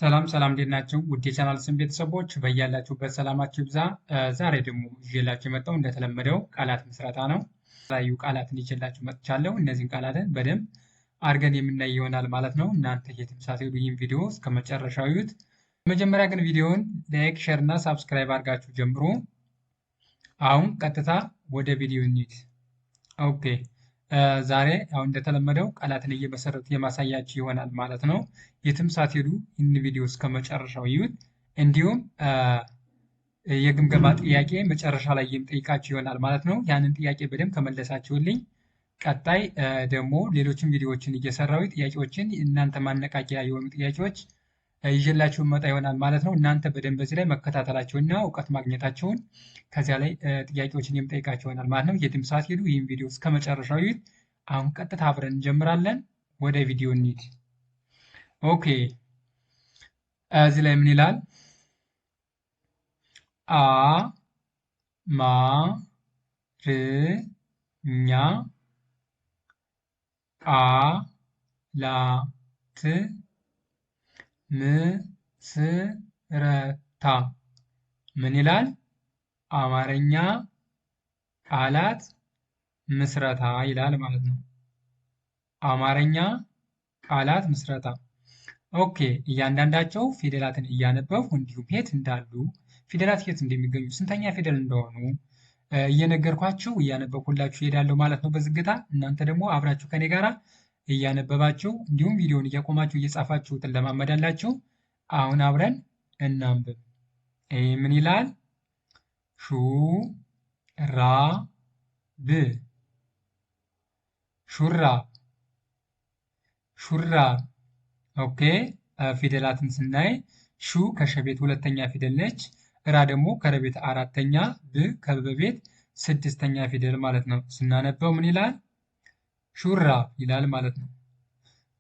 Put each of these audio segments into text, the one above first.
ሰላም ሰላም እንዴት ናችሁ? ውድ የቻናል ስም ቤተሰቦች በያላችሁበት ሰላማችሁ ይብዛ። ዛሬ ደግሞ ይዤላችሁ የመጣው እንደተለመደው ቃላት ምስረታ ነው። የተለያዩ ቃላትን ይዤላችሁ መጥቻለሁ። እነዚህን ቃላትን በደንብ አድርገን የምናይ ይሆናል ማለት ነው። እናንተ የትም ሳትሄዱ ይህን ቪዲዮ እስከ መጨረሻው እዩት። መጀመሪያ ግን ቪዲዮውን ላይክ፣ ሼር እና ሳብስክራይብ አድርጋችሁ ጀምሩ። አሁን ቀጥታ ወደ ቪዲዮ እንሂድ። ኦኬ ዛሬ ያው እንደተለመደው ቃላትን እየመሰረቱ የማሳያችሁ ይሆናል ማለት ነው። የትም ሳትሄዱ ይህን ቪዲዮ እስከ መጨረሻው ይዩት። እንዲሁም የግምገማ ጥያቄ መጨረሻ ላይ የምጠይቃችሁ ይሆናል ማለት ነው። ያንን ጥያቄ በደንብ ከመለሳችሁልኝ ቀጣይ ደግሞ ሌሎችን ቪዲዮዎችን እየሰራሁ ጥያቄዎችን እናንተ ማነቃቂያ የሆኑ ጥያቄዎች ይዤላችሁ መጣ ይሆናል ማለት ነው። እናንተ በደንብ በዚህ ላይ መከታተላችሁና እውቀት ማግኘታችሁን ከዚያ ላይ ጥያቄዎችን የምጠይቃችሁ ይሆናል ማለት ነው። የትም ሳትሄዱ ይህን ቪዲዮ እስከ መጨረሻው ይዩት። አሁን ቀጥታ አብረን እንጀምራለን። ወደ ቪዲዮ እንሂድ። ኦኬ እዚህ ላይ ምን ይላል? አ ማ ር ኛ ቃ ላ ት ምስረታ ምን ይላል? አማርኛ ቃላት ምስረታ ይላል ማለት ነው። አማርኛ ቃላት ምስረታ። ኦኬ እያንዳንዳቸው ፊደላትን እያነበብኩ እንዲሁም የት እንዳሉ ፊደላት የት እንደሚገኙ ስንተኛ ፊደል እንደሆኑ እየነገርኳችሁ እያነበብኩላችሁ እሄዳለሁ ማለት ነው በዝግታ። እናንተ ደግሞ አብራችሁ ከኔ ጋራ እያነበባችሁ እንዲሁም ቪዲዮውን እያቆማችሁ እየጻፋችሁ ትለማመዳላችሁ። አሁን አብረን እናንብብ። ይህ ምን ይላል? ሹ ራ ብ ሹራብ ሹራብ። ኦኬ ፊደላትን ስናይ ሹ ከሸቤት ሁለተኛ ፊደል ነች። ራ ደግሞ ከረቤት አራተኛ፣ ብ ከበቤት ስድስተኛ ፊደል ማለት ነው። ስናነበው ምን ይላል? ሹራብ ይላል ማለት ነው።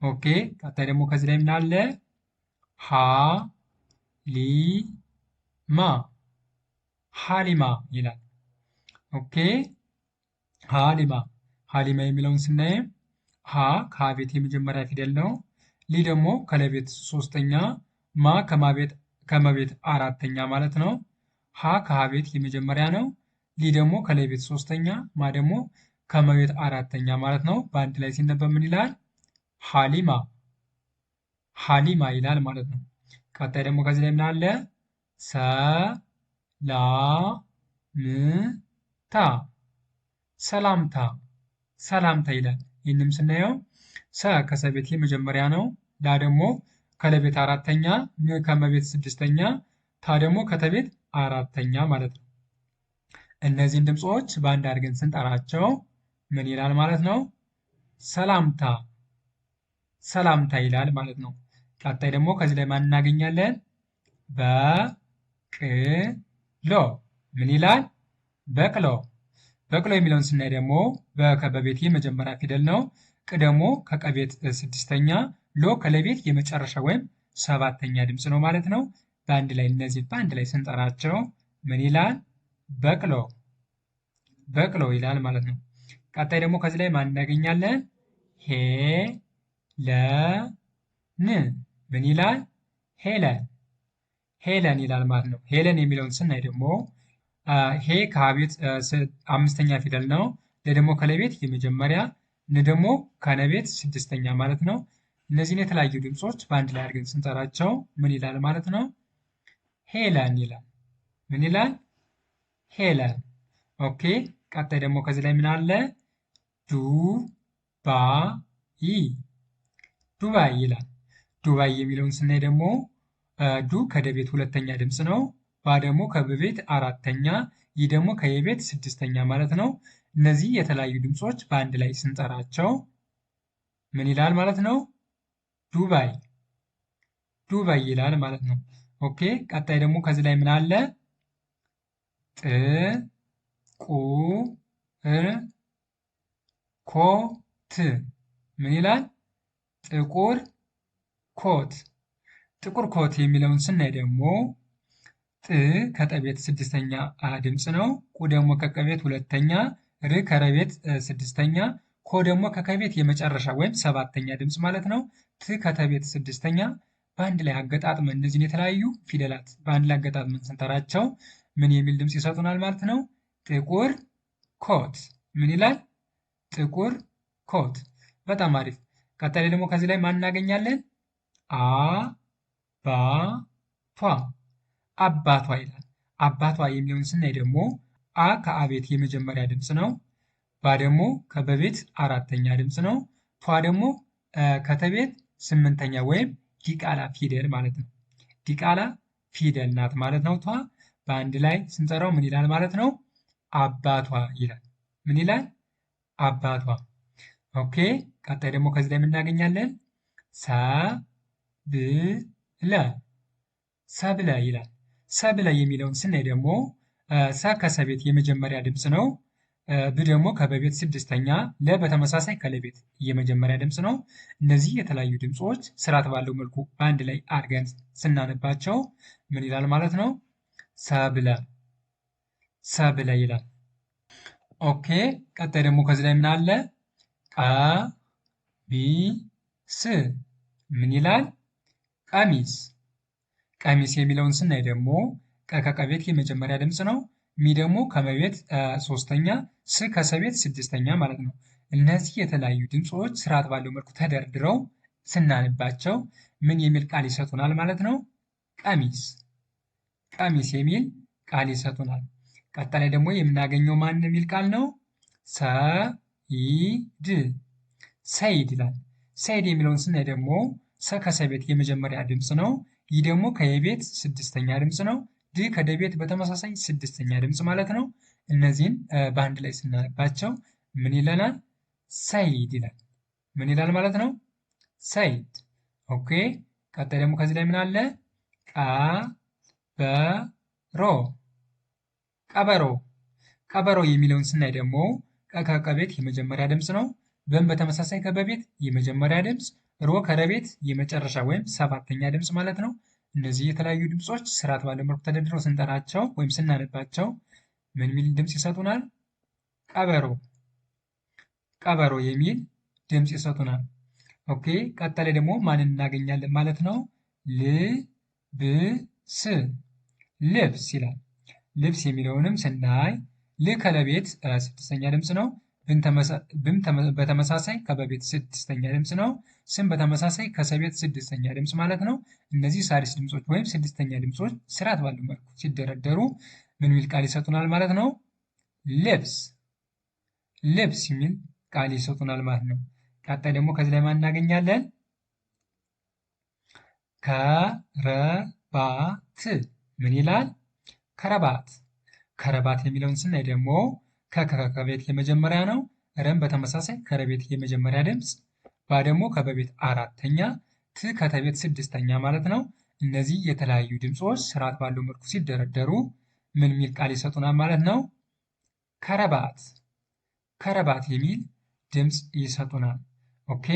ኦኬ ቀጣይ ደግሞ ከዚህ ላይ ምን አለ? ሀ ሊ ማ ሀሊማ ይላል። ኦኬ ሀሊማ ሀሊማ የሚለውን ስናይ ሀ ከቤት የመጀመሪያ ፊደል ነው። ሊ ደግሞ ከለቤት ሶስተኛ፣ ማ ከመቤት አራተኛ ማለት ነው። ሀ ከሀቤት የመጀመሪያ ነው። ሊ ደግሞ ከለቤት ሶስተኛ፣ ማ ደግሞ ከመቤት አራተኛ ማለት ነው። በአንድ ላይ ሲነበብ ምን ይላል? ሀሊማ ሀሊማ ይላል ማለት ነው። ቀጣይ ደግሞ ከዚህ ላይ ምን አለ? ሰላምታ ሰላምታ ሰላምታ ይላል። ይህንም ስናየው ሰ ከሰቤት የመጀመሪያ ነው። ላ ደግሞ ከለቤት አራተኛ፣ ም ከመቤት ስድስተኛ፣ ታ ደግሞ ከተቤት አራተኛ ማለት ነው። እነዚህን ድምፆች በአንድ አድርገን ስንጠራቸው ምን ይላል ማለት ነው? ሰላምታ ሰላምታ ይላል ማለት ነው። ቀጣይ ደግሞ ከዚህ ላይ ማን እናገኛለን? በቅሎ ምን ይላል? በቅሎ በቅሎ የሚለውን ስናይ ደግሞ በከበቤት የመጀመሪያ ፊደል ነው። ቅ ደግሞ ከቀቤት ስድስተኛ፣ ሎ ከለቤት የመጨረሻ ወይም ሰባተኛ ድምፅ ነው ማለት ነው። በአንድ ላይ እነዚህ በአንድ ላይ ስንጠራቸው ምን ይላል? በቅሎ በቅሎ ይላል ማለት ነው። ቀጣይ ደግሞ ከዚህ ላይ ማን እናገኛለን? ሄለን ምን ይላል? ሄለን ሄለን ይላል ማለት ነው። ሄለን የሚለውን ስናይ ደግሞ ሄ ከቤት አምስተኛ ፊደል ነው። ለ ደግሞ ከለቤት የመጀመሪያ፣ ን ደግሞ ከነቤት ስድስተኛ ማለት ነው። እነዚህን የተለያዩ ድምፆች በአንድ ላይ አድርገን ስንጠራቸው ምን ይላል ማለት ነው? ሄለን ይላል። ምን ይላል? ሄለን። ኦኬ ቀጣይ ደግሞ ከዚህ ላይ ምን አለ? ዱባይ ዱባይ ይላል። ዱባይ የሚለውን ስናይ ደግሞ ዱ ከደቤት ሁለተኛ ድምፅ ነው። ባ ደግሞ ከበቤት አራተኛ፣ ይህ ደግሞ ከየቤት ስድስተኛ ማለት ነው። እነዚህ የተለያዩ ድምፆች በአንድ ላይ ስንጠራቸው ምን ይላል ማለት ነው? ዱባይ ዱባይ ይላል ማለት ነው። ኦኬ ቀጣይ ደግሞ ከዚህ ላይ ምን አለ? ጥቁር ኮት ምን ይላል? ጥቁር ኮት ጥቁር ኮት የሚለውን ስናይ ደግሞ ጥ ከጠቤት ስድስተኛ ድምፅ ነው። ቁ ደግሞ ከቀቤት ሁለተኛ፣ ር ከረቤት ስድስተኛ፣ ኮ ደግሞ ከከቤት የመጨረሻ ወይም ሰባተኛ ድምፅ ማለት ነው። ት ከተቤት ስድስተኛ፣ በአንድ ላይ አገጣጥመን እነዚህን የተለያዩ ፊደላት በአንድ ላይ አገጣጥመን ስንጠራቸው ምን የሚል ድምፅ ይሰጡናል ማለት ነው? ጥቁር ኮት። ምን ይላል? ጥቁር ኮት። በጣም አሪፍ። ቀጣይ ደግሞ ከዚህ ላይ ማን እናገኛለን? አ ባ ቷ አባቷ ይላል። አባቷ የሚለውን ስናይ ደግሞ አ ከአቤት የመጀመሪያ ድምፅ ነው። ባ ደግሞ ከበቤት አራተኛ ድምፅ ነው። ቷ ደግሞ ከተቤት ስምንተኛ ወይም ዲቃላ ፊደል ማለት ነው። ዲቃላ ፊደል ናት ማለት ነው። ቷ በአንድ ላይ ስንጠራው ምን ይላል ማለት ነው? አባቷ ይላል። ምን ይላል? አባቷ። ኦኬ። ቀጣይ ደግሞ ከዚህ ላይ የምናገኛለን ሰብለ ሰብለ ይላል። ሰብለ የሚለውን ስናይ ደግሞ ሰ ከሰቤት የመጀመሪያ ድምፅ ነው። ብ ደግሞ ከበቤት ስድስተኛ፣ ለ በተመሳሳይ ከለቤት የመጀመሪያ ድምፅ ነው። እነዚህ የተለያዩ ድምፆች ስርዓት ባለው መልኩ በአንድ ላይ አድርገን ስናነባቸው ምን ይላል ማለት ነው? ሰብለ ሰብለ ይላል። ኦኬ። ቀጣይ ደግሞ ከዚህ ላይ ምን አለ? ቀሚስ ምን ይላል? ቀሚስ። ቀሚስ የሚለውን ስናይ ደግሞ ቀ ከቀቤት የመጀመሪያ ድምፅ ነው። ሚ ደግሞ ከመቤት ሶስተኛ፣ ስ ከሰቤት ስድስተኛ ማለት ነው። እነዚህ የተለያዩ ድምፆች ስርዓት ባለው መልኩ ተደርድረው ስናነባቸው ምን የሚል ቃል ይሰጡናል ማለት ነው? ቀሚስ። ቀሚስ የሚል ቃል ይሰጡናል። ቀጣይ ደግሞ የምናገኘው ማን የሚል ቃል ነው? ሰይድ ሰይድ ይላል። ሰይድ የሚለውን ስናይ ደግሞ ሰ ከሰቤት የመጀመሪያ ድምፅ ነው። ይህ ደግሞ ከየቤት ስድስተኛ ድምፅ ነው። ድ ከደቤት በተመሳሳይ ስድስተኛ ድምፅ ማለት ነው። እነዚህን በአንድ ላይ ስናነባቸው ምን ይለናል? ሰይድ ይላል። ምን ይላል ማለት ነው? ሰይድ። ኦኬ። ቀጣይ ደግሞ ከዚህ ላይ ምን አለ? ቀበሮ ቀበሮ። ቀበሮ የሚለውን ስናይ ደግሞ ቀ ከቀቤት የመጀመሪያ ድምፅ ነው። በም በተመሳሳይ ከበቤት የመጀመሪያ ድምፅ፣ ሮ ከረቤት የመጨረሻ ወይም ሰባተኛ ድምፅ ማለት ነው። እነዚህ የተለያዩ ድምፆች ስርዓት ባለው መልኩ ተደርድረው ስንጠራቸው ወይም ስናነባቸው ምን የሚል ድምፅ ይሰጡናል? ቀበሮ ቀበሮ የሚል ድምፅ ይሰጡናል። ኦኬ። ቀጣይ ደግሞ ማንን እናገኛለን ማለት ነው? ልብስ ልብስ ይላል። ልብስ የሚለውንም ስናይ ል ከለቤት ስድስተኛ ድምፅ ነው። ብም በተመሳሳይ ከበቤት ስድስተኛ ድምፅ ነው። ስም በተመሳሳይ ከሰቤት ስድስተኛ ድምፅ ማለት ነው። እነዚህ ሳድስ ድምፆች ወይም ስድስተኛ ድምፆች ስርዓት ባለው መልኩ ሲደረደሩ ምን የሚል ቃል ይሰጡናል ማለት ነው? ልብስ ልብስ የሚል ቃል ይሰጡናል ማለት ነው። ቀጣይ ደግሞ ከዚህ ላይ ማን እናገኛለን? ከረባት ምን ይላል? ከረባት ከረባት የሚለውን ስናይ ደግሞ ከከቤት የመጀመሪያ ነው። ረም በተመሳሳይ ከረቤት የመጀመሪያ ድምፅ፣ ባ ደግሞ ከበቤት አራተኛ፣ ት ከተቤት ስድስተኛ ማለት ነው። እነዚህ የተለያዩ ድምፆች ስርዓት ባለው መልኩ ሲደረደሩ ምን የሚል ቃል ይሰጡናል ማለት ነው? ከረባት ከረባት የሚል ድምፅ ይሰጡናል። ኦኬ።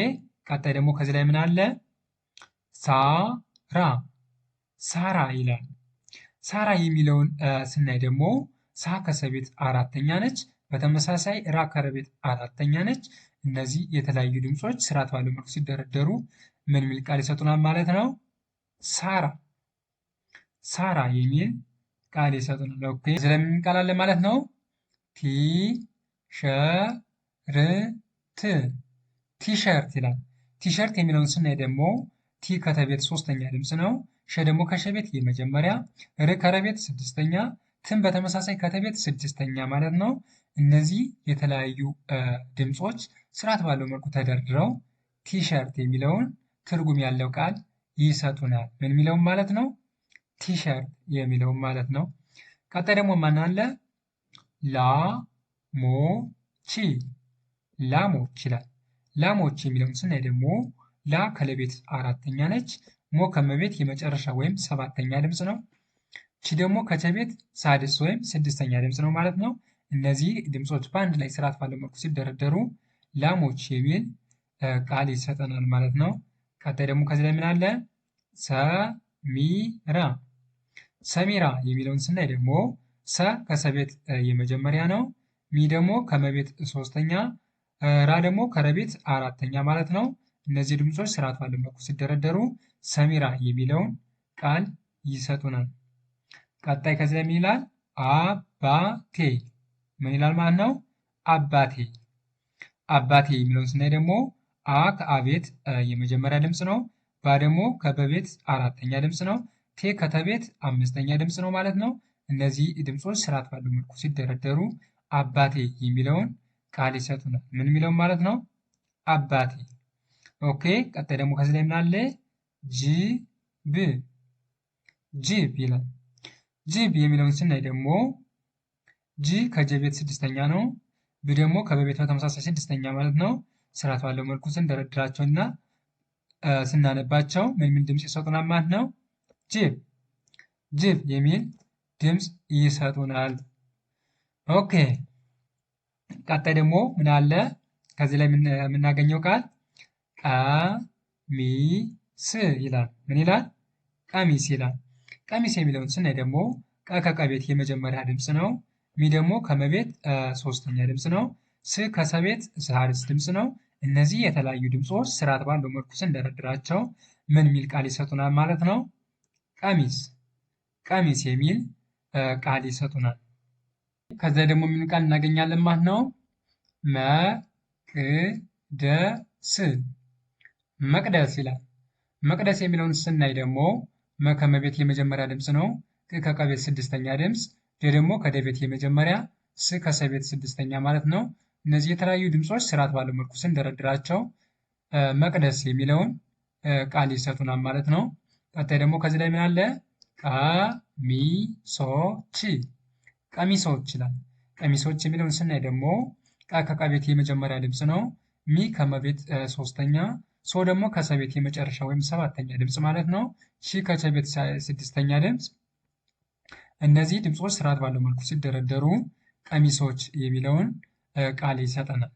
ቀጣይ ደግሞ ከዚህ ላይ ምን አለ? ሳራ ሳራ ይላል። ሳራ የሚለውን ስናይ ደግሞ ሳ ከሰቤት አራተኛ ነች። በተመሳሳይ ራ ከረቤት አራተኛ ነች። እነዚህ የተለያዩ ድምፆች ስርዓት ባለው መልኩ ሲደረደሩ ምን የሚል ቃል ይሰጡናል ማለት ነው? ሳራ ሳራ የሚል ቃል ይሰጡናል። ኦኬ። ስለምን ቃል አለ ማለት ነው? ቲሸርት ቲሸርት ይላል። ቲሸርት የሚለውን ስናይ ደግሞ ቲ ከተቤት ሶስተኛ ድምፅ ነው። ሸ ደግሞ ከሸቤት የመጀመሪያ፣ ር ከረቤት ስድስተኛ፣ ትን በተመሳሳይ ከተቤት ስድስተኛ ማለት ነው። እነዚህ የተለያዩ ድምፆች ስርዓት ባለው መልኩ ተደርድረው ቲሸርት የሚለውን ትርጉም ያለው ቃል ይሰጡናል። ምን የሚለውን ማለት ነው? ቲሸርት የሚለውን ማለት ነው። ቀጣይ ደግሞ ማን አለ? ላሞች ላሞች ይላል። ላሞች የሚለውን ስናይ ደግሞ ላ ከለቤት አራተኛ ነች። ሞ ከመቤት የመጨረሻ ወይም ሰባተኛ ድምፅ ነው። ቺ ደግሞ ከቸቤት ሳድስ ወይም ስድስተኛ ድምፅ ነው ማለት ነው። እነዚህ ድምፆች በአንድ ላይ ስርዓት ባለው መልኩ ሲደረደሩ ላሞች የሚል ቃል ይሰጠናል ማለት ነው። ቀጣይ ደግሞ ከዚህ ላይ ምን አለ? ሰሚራ ሰሚራ የሚለውን ስናይ ደግሞ ሰ ከሰቤት የመጀመሪያ ነው። ሚ ደግሞ ከመቤት ሶስተኛ፣ ራ ደግሞ ከረቤት አራተኛ ማለት ነው። እነዚህ ድምፆች ስርዓት ባለው መልኩ ሲደረደሩ ሰሚራ የሚለውን ቃል ይሰጡናል። ቀጣይ ከዚህ ላይ ምን ይላል? አባቴ ምን ይላል ማለት ነው? አባቴ። አባቴ የሚለውን ስናይ ደግሞ አ ከአቤት የመጀመሪያ ድምፅ ነው። ባ ደግሞ ከበቤት አራተኛ ድምፅ ነው። ቴ ከተቤት አምስተኛ ድምፅ ነው ማለት ነው። እነዚህ ድምፆች ስርዓት ባለው መልኩ ሲደረደሩ አባቴ የሚለውን ቃል ይሰጡናል። ምን የሚለውን ማለት ነው? አባቴ። ኦኬ። ቀጣይ ደግሞ ከዚህ ላይ ምን አለ? ጅብ ጅብ ይላል። ጅብ የሚለውን ስናይ ደግሞ ጅ ከጀቤት ስድስተኛ ነው። ብ ደግሞ ከበቤት በተመሳሳይ ስድስተኛ ማለት ነው። ስርዓት ባለው መልኩ ስንደረድራቸውና ስናነባቸው ምን ድምፅ ይሰጡናል ማለት ነው? ጅብ ጅብ የሚል ድምፅ ይሰጡናል። ኦኬ። ቀጣይ ደግሞ ምን አለ? ከዚህ ላይ የምናገኘው ቃል ቀሚስ ይላል። ምን ይላል? ቀሚስ ይላል። ቀሚስ የሚለውን ስናይ ደግሞ ቀ ከቀቤት የመጀመሪያ ድምፅ ነው። ሚ ደግሞ ከመቤት ሶስተኛ ድምፅ ነው። ስ ከሰቤት ሳድስ ድምፅ ነው። እነዚህ የተለያዩ ድምፆች ስርዓት ባለው መልኩ ስንደረድራቸው ምን የሚል ቃል ይሰጡናል ማለት ነው? ቀሚስ ቀሚስ የሚል ቃል ይሰጡናል። ከዛ ደግሞ ምን ቃል እናገኛለን ማለት ነው? መቅደስ መቅደስ ይላል። መቅደስ የሚለውን ስናይ ደግሞ መ ከመቤት የመጀመሪያ ድምፅ ነው። ቅ ከቀቤት ስድስተኛ ድምፅ፣ ደ ደግሞ ከደቤት የመጀመሪያ፣ ስ ከሰቤት ስድስተኛ ማለት ነው። እነዚህ የተለያዩ ድምፆች ስርዓት ባለው መልኩ ስንደረድራቸው መቅደስ የሚለውን ቃል ይሰጡናል ማለት ነው። ቀጣይ ደግሞ ከዚህ ላይ ምን አለ? ቀሚሶች ቀሚሶች ይላል። ቀሚሶች የሚለውን ስናይ ደግሞ ቀ ከቀቤት የመጀመሪያ ድምፅ ነው። ሚ ከመቤት ሶስተኛ፣ ሶ ደግሞ ከሰቤት የመጨረሻ ወይም ሰባተኛ ድምፅ ማለት ነው። ሺ ከቸቤት ስድስተኛ ድምፅ። እነዚህ ድምፆች ስርዓት ባለው መልኩ ሲደረደሩ ቀሚሶች የሚለውን ቃል ይሰጠናል።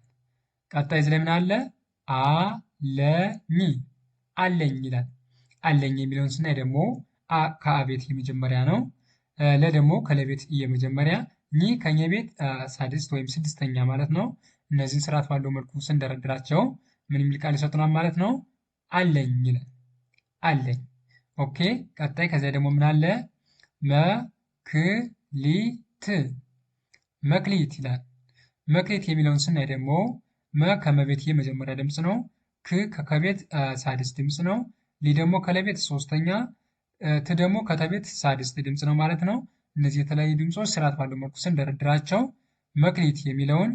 ቀጣይ እዚህ ላይ ምን አለ? አለኝ አለኝ ይላል። አለኝ የሚለውን ስናይ ደግሞ አ ከአቤት የመጀመሪያ ነው። ለ ደግሞ ከለቤት የመጀመሪያ፣ ኝ ከኘቤት ሳድስት ወይም ስድስተኛ ማለት ነው። እነዚህን ስርዓት ባለው መልኩ ስንደረድራቸው ምን የሚል ቃል ይሰጡናል ማለት ነው? አለኝ ይላል። አለኝ። ኦኬ። ቀጣይ ከዚያ ደግሞ ምን አለ? መክሊት መክሊት ይላል። መክሊት የሚለውን ስናይ ደግሞ መ ከመቤት የመጀመሪያ ድምፅ ነው። ክ ከከቤት ሳድስት ድምፅ ነው። ሊ ደግሞ ከለቤት ሶስተኛ፣ ት ደግሞ ከተቤት ሳድስት ድምፅ ነው ማለት ነው። እነዚህ የተለያዩ ድምፆች ስርዓት ባለው መልኩ ስንደረድራቸው መክሊት የሚለውን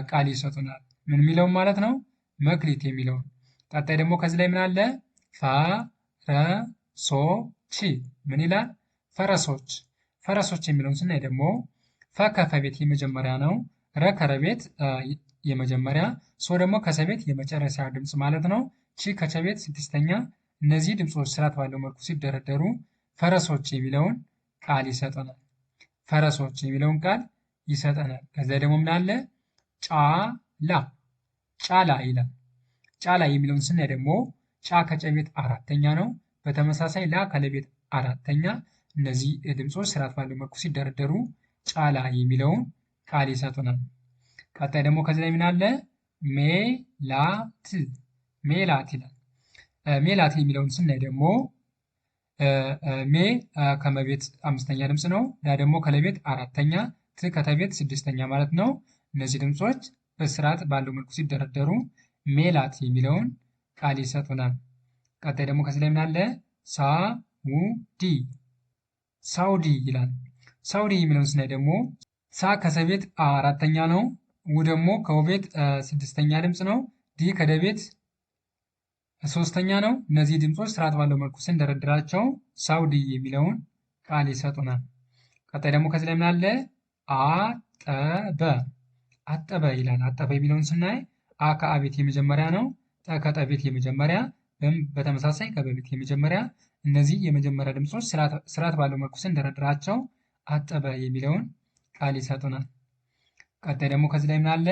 ቃል ይሰጡናል። ምን የሚለውን ማለት ነው? መክሊት የሚለውን። ቀጣይ ደግሞ ከዚህ ላይ ምን አለ? ፈረሶች ምን ይላል? ፈረሶች ፈረሶች የሚለውን ስናይ ደግሞ ፈ ከፈቤት የመጀመሪያ ነው። ረ ከረቤት የመጀመሪያ፣ ሶ ደግሞ ከሰቤት የመጨረሻ ድምፅ ማለት ነው። ቺ ከቸቤት ስድስተኛ። እነዚህ ድምፆች ስርዓት ባለው መልኩ ሲደረደሩ ፈረሶች የሚለውን ቃል ይሰጠናል። ፈረሶች የሚለውን ቃል ይሰጠናል። ከዚያ ደግሞ ምን አለ? ጫላ ጫላ ይላል። ጫላ የሚለውን ስናይ ደግሞ ጫ ከጨቤት አራተኛ ነው። በተመሳሳይ ላ ከለቤት አራተኛ። እነዚህ ድምፆች ስርዓት ባለው መልኩ ሲደረደሩ ጫላ የሚለውን ቃል ይሰጡናል። ቀጣይ ደግሞ ከዚህ ላይ ምን አለ? ሜላት ሜላት ይላል። ሜላት የሚለውን ስናይ ደግሞ ሜ ከመቤት አምስተኛ ድምፅ ነው። ላ ደግሞ ከለቤት አራተኛ፣ ት ከተቤት ስድስተኛ ማለት ነው። እነዚህ ድምፆች በስርዓት ባለው መልኩ ሲደረደሩ ሜላት የሚለውን ቃል ይሰጡናል። ቀጣይ ደግሞ ከዚህ ላይ ምን አለ? ሳውዲ ሳውዲ ይላል። ሳውዲ የሚለውን ስናይ ደግሞ ሳ ከሰቤት አራተኛ ነው። ው ደግሞ ከውቤት ስድስተኛ ድምፅ ነው። ዲ ከደቤት ሶስተኛ ነው። እነዚህ ድምፆች ስርዓት ባለው መልኩ ስንደረድራቸው ሳውዲ የሚለውን ቃል ይሰጡናል። ቀጣይ ደግሞ ከዚህ ላይ ምን አለ? አጠበ አጠበ ይላል። አጠበ የሚለውን ስናይ አ ከአቤት የመጀመሪያ ነው። ጠ ከጠቤት የመጀመሪያ፣ በተመሳሳይ ከበቤት የመጀመሪያ። እነዚህ የመጀመሪያ ድምፆች ስርዓት ባለው መልኩ ስንደረድራቸው አጠበ የሚለውን ቃል ይሰጡናል። ቀጣይ ደግሞ ከዚህ ላይ ምን አለ?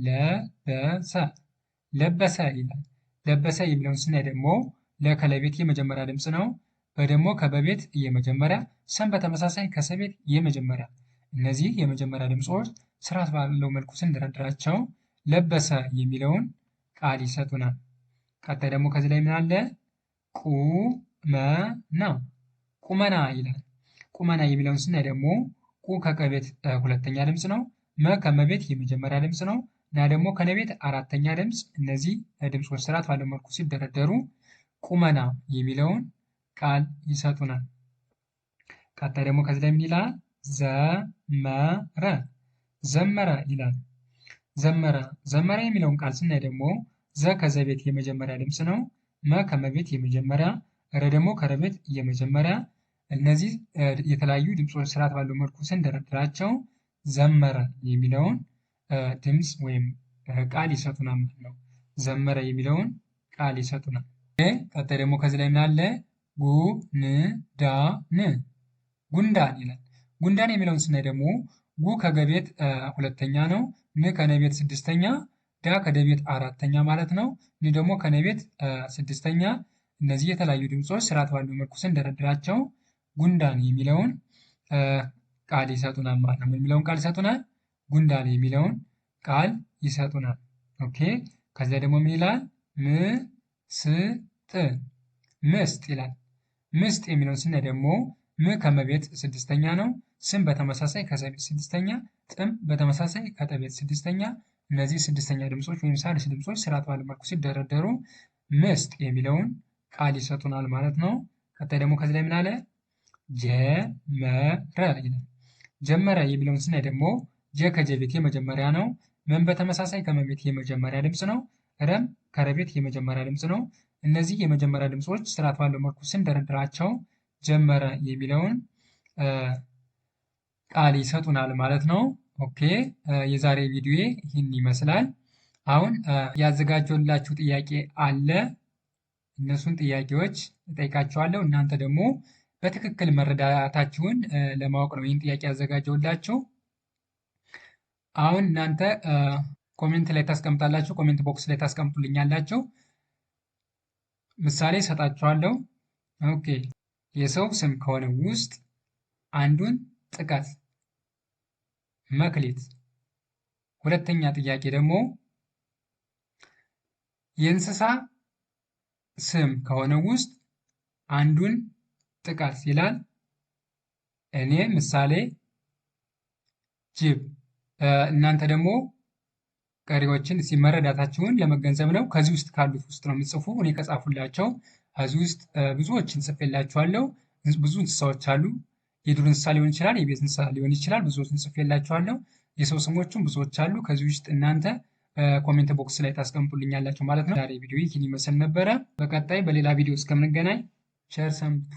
ለበሰ ለበሰ ይላል። ለበሰ የሚለውን ስናይ ደግሞ ለ ከለቤት የመጀመሪያ ድምፅ ነው። በደግሞ ከበቤት የመጀመሪያ፣ ሰን በተመሳሳይ ከሰቤት የመጀመሪያ። እነዚህ የመጀመሪያ ድምፆች ስርዓት ባለው መልኩ ስንደረድራቸው ለበሰ የሚለውን ቃል ይሰጡናል። ቀጣይ ደግሞ ከዚህ ላይ ምን አለ? ቁመና ቁመና ይላል። ቁመና የሚለውን ስናይ ደግሞ ቁ ከቀቤት ሁለተኛ ድምፅ ነው። መ ከመቤት የመጀመሪያ ድምፅ ነው። እና ደግሞ ከነቤት አራተኛ ድምፅ። እነዚህ ድምፆች ስርዓት ባለው መልኩ ሲደረደሩ ቁመና የሚለውን ቃል ይሰጡናል። ቀጣይ ደግሞ ከዚህ ላይ ምን ይላል? ዘመረ ዘመረ ይላል። ዘመረ ዘመረ የሚለውን ቃል ስናይ ደግሞ ዘ ከዘቤት የመጀመሪያ ድምፅ ነው። መ ከመቤት የመጀመሪያ፣ ረ ደግሞ ከረቤት የመጀመሪያ። እነዚህ የተለያዩ ድምፆች ስርዓት ባለው መልኩ ስንደረድራቸው ዘመረ የሚለውን ድምፅ ወይም ቃል ይሰጡናል ማለት ነው። ዘመረ የሚለውን ቃል ይሰጡናል። ቀጣይ ደግሞ ከዚህ ላይ ምን አለ? ጉንዳን ጉንዳን ይላል። ጉንዳን የሚለውን ስናይ ደግሞ ጉ ከገቤት ሁለተኛ ነው። ን ከነቤት ስድስተኛ፣ ዳ ከደቤት አራተኛ ማለት ነው። ን ደግሞ ከነቤት ስድስተኛ። እነዚህ የተለያዩ ድምፆች ስርዓት ባለው መልኩ ስንደረድራቸው ጉንዳን የሚለውን ቃል ይሰጡናል ማለት ነው። የሚለውን ቃል ይሰጡናል? ጉንዳን የሚለውን ቃል ይሰጡናል። ኦኬ። ከዚያ ደግሞ ምን ይላል? ምስጥ ምስጥ ይላል። ምስጥ የሚለውን ስናይ ደግሞ ም ከመቤት ስድስተኛ ነው። ስም በተመሳሳይ ከሰቤት ስድስተኛ፣ ጥም በተመሳሳይ ከጠቤት ስድስተኛ። እነዚህ ስድስተኛ ድምፆች ወይም ሳድስ ድምፆች ስርዓት ባለው መልኩ ሲደረደሩ ምስጥ የሚለውን ቃል ይሰጡናል ማለት ነው። ቀጣይ ደግሞ ከዚህ ላይ ምን አለ? ጀመረ ይላል። ጀመረ የሚለውን ስናይ ደግሞ ጀ ከጀቤት የመጀመሪያ ነው። መን በተመሳሳይ ከመቤት የመጀመሪያ ድምፅ ነው። ረም ከረቤት የመጀመሪያ ድምፅ ነው። እነዚህ የመጀመሪያ ድምፆች ስርዓት ባለው መልኩ ስንደረድራቸው ጀመረ የሚለውን ቃል ይሰጡናል ማለት ነው። ኦኬ የዛሬ ቪዲዮ ይህን ይመስላል። አሁን ያዘጋጀሁላችሁ ጥያቄ አለ። እነሱን ጥያቄዎች እጠይቃችኋለሁ። እናንተ ደግሞ በትክክል መረዳታችሁን ለማወቅ ነው ይህን ጥያቄ ያዘጋጀሁላችሁ። አሁን እናንተ ኮሜንት ላይ ታስቀምጣላችሁ፣ ኮሜንት ቦክስ ላይ ታስቀምጡልኛላችሁ። ምሳሌ እሰጣችኋለሁ። ኦኬ የሰው ስም ከሆነ ውስጥ አንዱን ጥቀስ። መክሊት። ሁለተኛ ጥያቄ ደግሞ የእንስሳ ስም ከሆነ ውስጥ አንዱን ጥቀስ ይላል። እኔ ምሳሌ ጅብ። እናንተ ደግሞ ቀሪዎችን መረዳታችሁን ለመገንዘብ ነው። ከዚህ ውስጥ ካሉት ውስጥ ነው የምጽፉ። እኔ ከጻፉላቸው ከዚህ ውስጥ ብዙዎችን ጽፌላችኋለሁ። ብዙ እንስሳዎች አሉ። የዱር እንስሳ ሊሆን ይችላል፣ የቤት እንስሳ ሊሆን ይችላል። ብዙዎችን ጽፌላችኋለሁ። የሰው ስሞችም ብዙዎች አሉ። ከዚህ ውስጥ እናንተ ኮሜንት ቦክስ ላይ ታስቀምጡልኛላችሁ ማለት ነው። ዛሬ ቪዲዮ ይህን ይመስል ነበረ። በቀጣይ በሌላ ቪዲዮ እስከምንገናኝ ቸር ሰንብቱ።